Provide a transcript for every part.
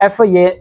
FIA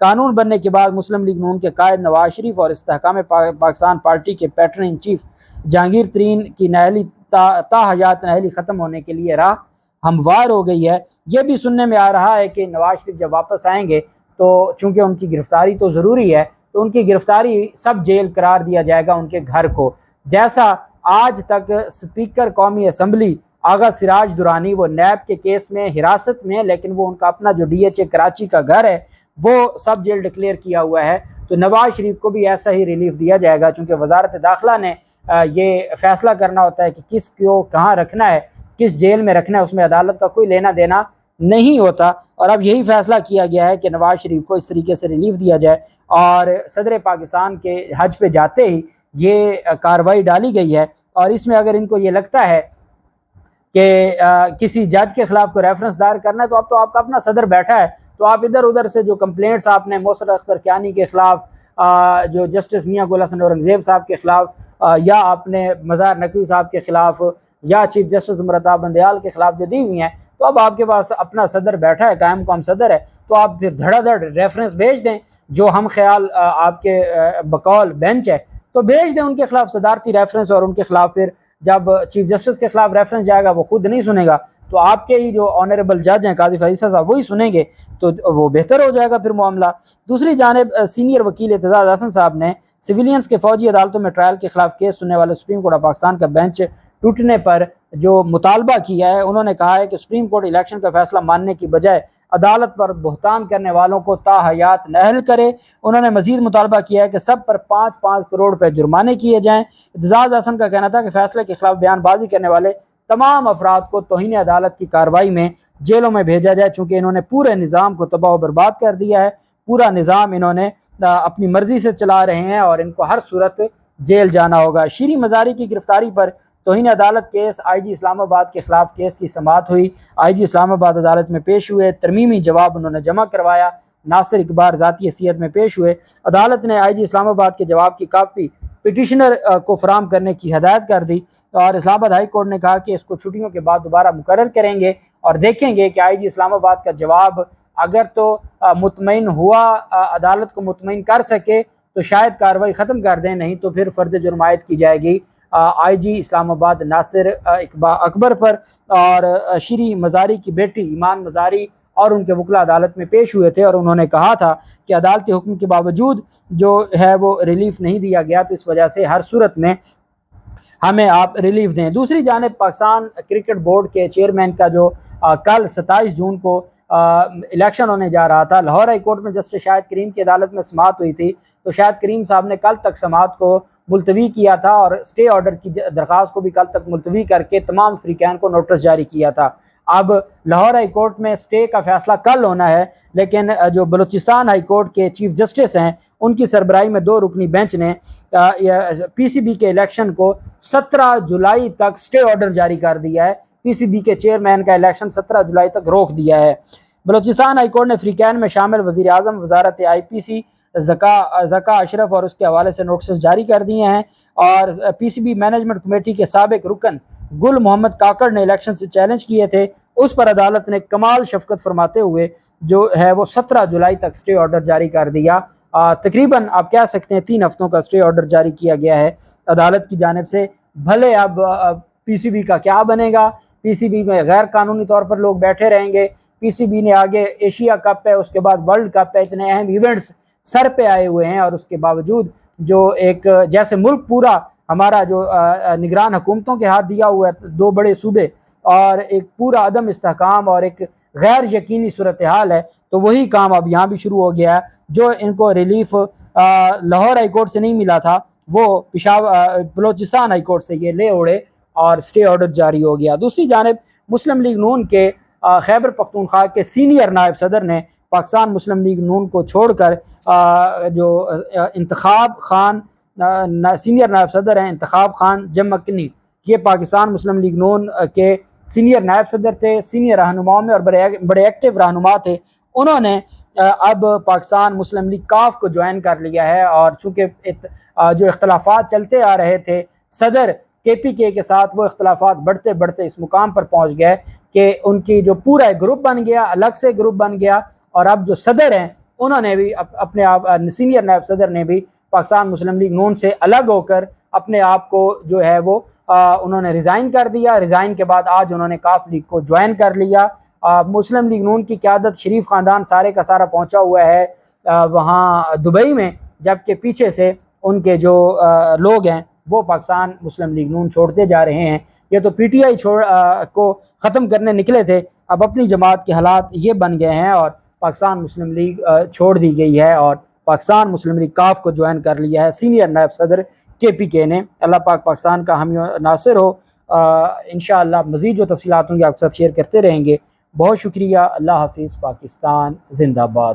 قانون بننے کے بعد مسلم لیگ نون کے قائد نواز شریف اور استحکام پاکستان پارٹی کے پیٹرن ان چیف جہانگیر ترین کی نااہلی تا حیات نااہلی ختم ہونے کے لیے راہ ہموار ہو گئی ہے۔ یہ بھی سننے میں آ رہا ہے کہ نواز شریف جب واپس آئیں گے تو چونکہ ان کی گرفتاری تو ضروری ہے، تو ان کی گرفتاری سب جیل قرار دیا جائے گا ان کے گھر کو، جیسا آج تک اسپیکر قومی اسمبلی آغا سراج درانی وہ نیب کے کیس میں حراست میں، لیکن وہ ان کا اپنا جو ڈی ایچ اے کراچی کا گھر ہے وہ سب جیل ڈکلیئر کیا ہوا ہے، تو نواز شریف کو بھی ایسا ہی ریلیف دیا جائے گا، چونکہ وزارت داخلہ نے یہ فیصلہ کرنا ہوتا ہے کہ کس کو کہاں رکھنا ہے، کس جیل میں رکھنا ہے، اس میں عدالت کا کوئی لینا دینا نہیں ہوتا، اور اب یہی فیصلہ کیا گیا ہے کہ نواز شریف کو اس طریقے سے ریلیف دیا جائے، اور صدر پاکستان کے حج پہ جاتے ہی یہ کارروائی ڈالی گئی ہے، اور اس میں اگر ان کو یہ لگتا ہے کہ کسی جج کے خلاف کوئی ریفرنس دائر کرنا ہے تو اب تو آپ کا اپنا صدر بیٹھا ہے، تو آپ ادھر ادھر سے جو کمپلینٹس آپ نے موصر اختر کیانی کے خلاف، جو جسٹس میاں گل حسن اورنگزیب صاحب کے خلاف، یا آپ نے مظاہر نقوی صاحب کے خلاف، یا چیف جسٹس عمرتاب بندیال کے خلاف جو دی ہوئی ہیں، تو اب آپ کے پاس اپنا صدر بیٹھا ہے، قائم مقام صدر ہے، تو آپ پھر دھڑا دھڑ ریفرنس بھیج دیں، جو ہم خیال آپ کے بقول بینچ ہے تو بھیج دیں ان کے خلاف صدارتی ریفرنس، اور ان کے خلاف پھر جب چیف جسٹس کے خلاف ریفرنس جائے گا وہ خود نہیں سنے گا، تو آپ کے ہی جو آنریبل جج ہیں قاضی فیصل صاحب وہی سنیں گے، تو وہ بہتر ہو جائے گا پھر معاملہ۔ دوسری جانب سینئر وکیل اعتزاز احسن صاحب نے سویلینز کے فوجی عدالتوں میں ٹرائل کے خلاف کیس سننے والے سپریم کورٹ آف پاکستان کا بینچ ٹوٹنے پر جو مطالبہ کیا ہے، انہوں نے کہا ہے کہ سپریم کورٹ الیکشن کا فیصلہ ماننے کی بجائے عدالت پر بہتان کرنے والوں کو تا حیات نااہل کرے۔ انہوں نے مزید مطالبہ کیا ہے کہ سب پر 5-5 کروڑ روپے جرمانے کیے جائیں۔ اعتزاز احسن کا کہنا تھا کہ فیصلے کے خلاف بیان بازی کرنے والے تمام افراد کو توہین عدالت کی کارروائی میں جیلوں میں بھیجا جائے، چونکہ انہوں نے پورے نظام کو تباہ و برباد کر دیا ہے، پورا نظام انہوں نے اپنی مرضی سے چلا رہے ہیں، اور ان کو ہر صورت جیل جانا ہوگا۔ شیریں مزاری کی گرفتاری پر توہین عدالت کیس، آئی جی اسلام آباد کے خلاف کیس کی سماعت ہوئی، آئی جی اسلام آباد عدالت میں پیش ہوئے، ترمیمی جواب انہوں نے جمع کروایا، ناصر اقبال ذاتی حیثیت میں پیش ہوئے، عدالت نے آئی جی اسلام آباد کے جواب کی کاپی پٹیشنر کو فراہم کرنے کی ہدایت کر دی، اور اسلام آباد ہائی کورٹ نے کہا کہ اس کو چھٹیوں کے بعد دوبارہ مقرر کریں گے، اور دیکھیں گے کہ آئی جی اسلام آباد کا جواب اگر تو مطمئن ہوا، عدالت کو مطمئن کر سکے تو شاید کارروائی ختم کر دیں، نہیں تو پھر فرد جرم عائد کی جائے گی آئی جی اسلام آباد ناصر اکبر پر۔ اور شیریں مزاری کی بیٹی ایمان مزاری اور ان کے وکلا عدالت میں پیش ہوئے تھے، اور انہوں نے کہا تھا کہ عدالتی حکم کے باوجود جو ہے وہ ریلیف نہیں دیا گیا، تو اس وجہ سے ہر صورت میں ہمیں آپ ریلیف دیں۔ دوسری جانب پاکستان کرکٹ بورڈ کے چیئرمین کا جو کل 27 جون کو الیکشن ہونے جا رہا تھا، لاہور ہائی کورٹ میں جسٹس شاہد کریم کی عدالت میں سماعت ہوئی تھی، تو شاہد کریم صاحب نے کل تک سماعت کو ملتوی کیا تھا، اور اسٹے آرڈر کی درخواست کو بھی کل تک ملتوی کر کے تمام فریقین کو نوٹس جاری کیا تھا۔ اب لاہور ہائی کورٹ میں اسٹے کا فیصلہ کل ہونا ہے، لیکن جو بلوچستان ہائی کورٹ کے چیف جسٹس ہیں ان کی سربراہی میں 2 رکنی بینچ نے پی سی بی کے الیکشن کو 17 جولائی تک اسٹے آرڈر جاری کر دیا ہے، پی سی بی کے چیئرمین کا الیکشن 17 جولائی تک روک دیا ہے۔ بلوچستان ہائی کورٹ نے فریقین میں شامل وزیر اعظم، وزارت آئی پی سی، ذکا اشرف اور اس کے حوالے سے نوٹسز جاری کر دیے ہیں، اور پی سی بی مینجمنٹ کمیٹی کے سابق رکن گل محمد کاکڑ نے الیکشن سے چیلنج کیے تھے، اس پر عدالت نے کمال شفقت فرماتے ہوئے جو ہے وہ 17 جولائی تک اسٹے آرڈر جاری کر دیا۔ تقریباً آپ کہہ سکتے ہیں 3 ہفتوں کا اسٹے آرڈر جاری کیا گیا ہے عدالت کی جانب سے۔ بھلے اب پی سی بی کا کیا بنے گا، پی سی بی میں غیر قانونی طور پر لوگ بیٹھے رہیں گے، پی سی بی نے آگے ایشیا کپ ہے، اس کے بعد ورلڈ کپ ہے، اتنے اہم ایونٹس سر پہ آئے ہوئے ہیں، اور اس کے باوجود جو ایک جیسے ملک پورا ہمارا جو نگران حکومتوں کے ہاتھ دیا ہوا ہے، 2 بڑے صوبے، اور ایک پورا عدم استحکام اور ایک غیر یقینی صورتحال ہے، تو وہی کام اب یہاں بھی شروع ہو گیا ہے۔ جو ان کو ریلیف لاہور ہائی کورٹ سے نہیں ملا تھا وہ بلوچستان ہائی کورٹ سے یہ لے اوڑے، اور اسٹے آرڈر جاری ہو گیا۔ دوسری جانب مسلم لیگ نون کے خیبر پختونخوا کے سینئر نائب صدر نے پاکستان مسلم لیگ نون کو چھوڑ کر جو انتخاب خان سینئر نائب صدر ہیں، انتخاب خان جمکنی، یہ پاکستان مسلم لیگ نون کے سینئر نائب صدر تھے، سینئر رہنماؤں میں اور بڑے ایکٹیو رہنما تھے، انہوں نے اب پاکستان مسلم لیگ کاف کو جوائن کر لیا ہے، اور چونکہ جو اختلافات چلتے آ رہے تھے صدر کے پی کے ساتھ، وہ اختلافات بڑھتے بڑھتے اس مقام پر پہنچ گئے کہ ان کی جو پورا گروپ بن گیا، الگ سے گروپ بن گیا، اور اب جو صدر ہیں انہوں نے بھی اپنے آپ سینئر نائب صدر نے بھی پاکستان مسلم لیگ نون سے الگ ہو کر اپنے آپ کو جو ہے وہ انہوں نے ریزائن کر دیا. ریزائن کے بعد آج انہوں نے کاف لیگ کو جوائن کر لیا. مسلم لیگ نون کی قیادت شریف خاندان سارے کا سارا پہنچا ہوا ہے وہاں دبئی میں، جبکہ پیچھے سے ان کے جو لوگ ہیں وہ پاکستان مسلم لیگ نون چھوڑتے جا رہے ہیں. یہ تو پی ٹی آئی کو ختم کرنے نکلے تھے، اب اپنی جماعت کے حالات یہ بن گئے ہیں اور پاکستان مسلم لیگ چھوڑ دی گئی ہے اور پاکستان مسلم لیگ کاف کو جوائن کر لیا ہے سینئر نائب صدر کے پی کے نے. اللہ پاک پاکستان کا حامی و ناصر ہو. انشاءاللہ مزید جو تفصیلات ہوں گی آپ کے ساتھ شیئر کرتے رہیں گے. بہت شکریہ. اللہ حافظ. پاکستان زندہ باد.